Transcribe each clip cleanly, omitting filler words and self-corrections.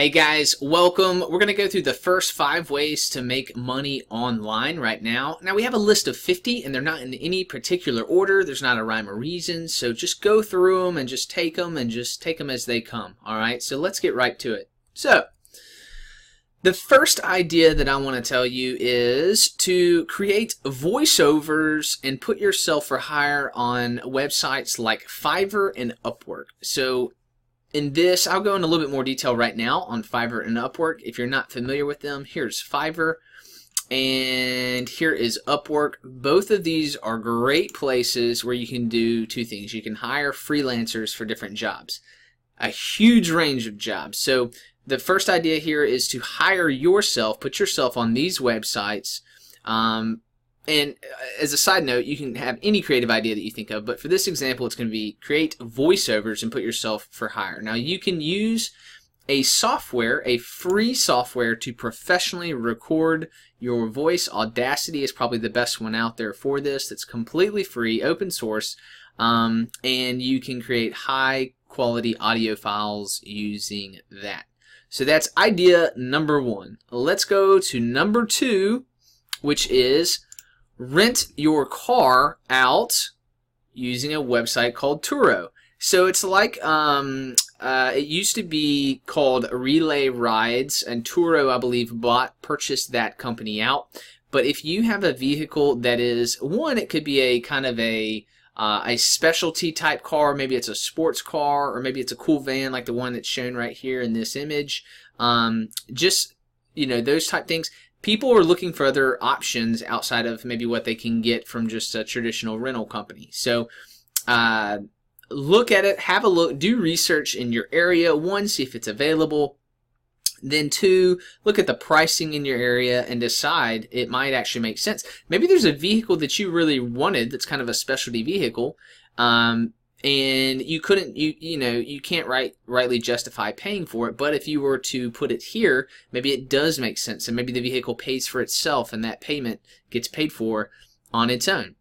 Hey guys, welcome. We're going to go through the first 5 ways to make money online right now. Now we have a list of 50 and they're not in any particular order. There's not a rhyme or reason. So just go through them and just take them as they come. Alright, so let's get right to it. So, the first idea that I want to tell you is to create voiceovers and put yourself for hire on websites like Fiverr and Upwork. So in this, I'll go in a little bit more detail right now on Fiverr and Upwork. If you're not familiar with them, here's Fiverr and here is Upwork. Both of these are great places where you can do 2 things. You can hire freelancers for different jobs, a huge range of jobs. So the first idea here is to hire yourself, put yourself on these websites. And as a side note, you can have any creative idea that you think of, but for this example, it's going to be create voiceovers and put yourself for hire. Now, you can use a software, a free software, to professionally record your voice. Audacity is probably the best one out there for this. It's completely free, open source, and you can create high-quality audio files using that. So that's idea number 1. Let's go to number 2, which is rent your car out using a website called Turo. So it's like it used to be called Relay Rides, and Turo, I believe, purchased that company out. But if you have a vehicle that is it could be a kind of a specialty type car, maybe it's a sports car, or maybe it's a cool van like the one that's shown right here in this image. Just, those type things. People are looking for other options outside of maybe what they can get from just a traditional rental company. So look at it, have a look, do research in your area. 1, see if it's available. Then 2, look at the pricing in your area and decide it might actually make sense. Maybe there's a vehicle that you really wanted that's kind of a specialty vehicle, and you couldn't, you can't rightly justify paying for it. But if you were to put it here, maybe it does make sense, and maybe the vehicle pays for itself, and that payment gets paid for on its own.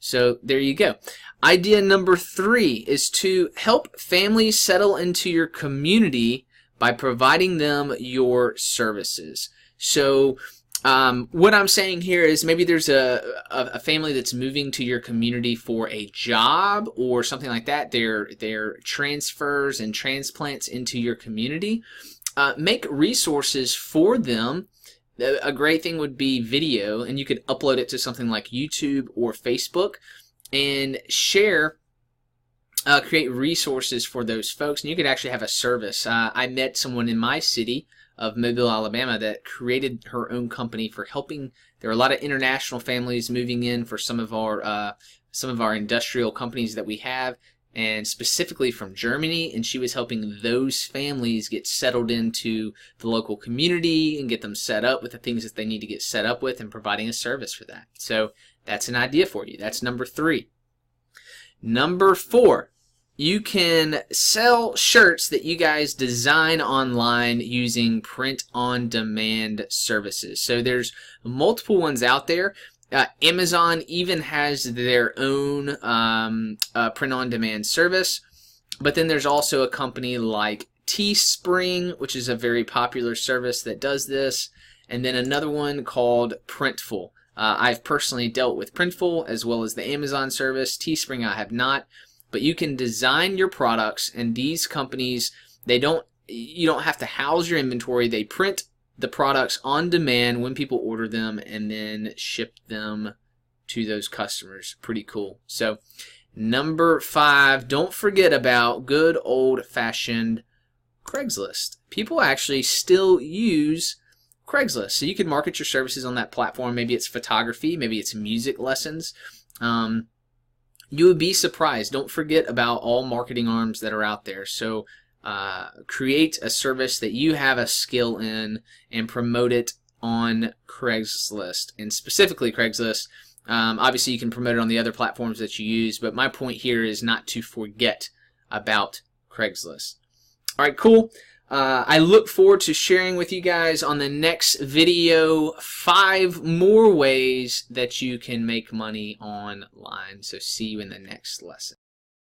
So there you go. Idea number 3 is to help families settle into your community by providing them your services. So what I'm saying here is maybe there's a family that's moving to your community for a job or something like that. They're transfers and transplants into your community. Make resources for them. A great thing would be video, and you could upload it to something like YouTube or Facebook and share. Create resources for those folks, and you could actually have a service. I met someone in my city of Mobile, Alabama, that created her own company for helping. There are a lot of international families moving in for some of our industrial companies that we have, and specifically from Germany, and she was helping those families get settled into the local community and get them set up with the things that they need to get set up with, and providing a service for that. So that's an idea for you. That's number 3. Number 4, you can sell shirts that you guys design online using print-on-demand services. So there's multiple ones out there. Amazon even has their own print-on-demand service. But then there's also a company like Teespring, which is a very popular service that does this. And then another one called Printful. I've personally dealt with Printful as well as the Amazon service. Teespring I have not, but you can design your products, and these companies, you don't have to house your inventory. They print the products on demand when people order them and then ship them to those customers. Pretty cool. So number 5, don't forget about good old-fashioned Craigslist. People actually still use Craigslist. So you can market your services on that platform. Maybe it's photography, maybe it's music lessons. You would be surprised. Don't forget about all marketing arms that are out there. So create a service that you have a skill in and promote it on Craigslist, and specifically Craigslist. Obviously you can promote it on the other platforms that you use, but my point here is not to forget about Craigslist. Alright, cool. I look forward to sharing with you guys on the next video 5 more ways that you can make money online. So see you in the next lesson.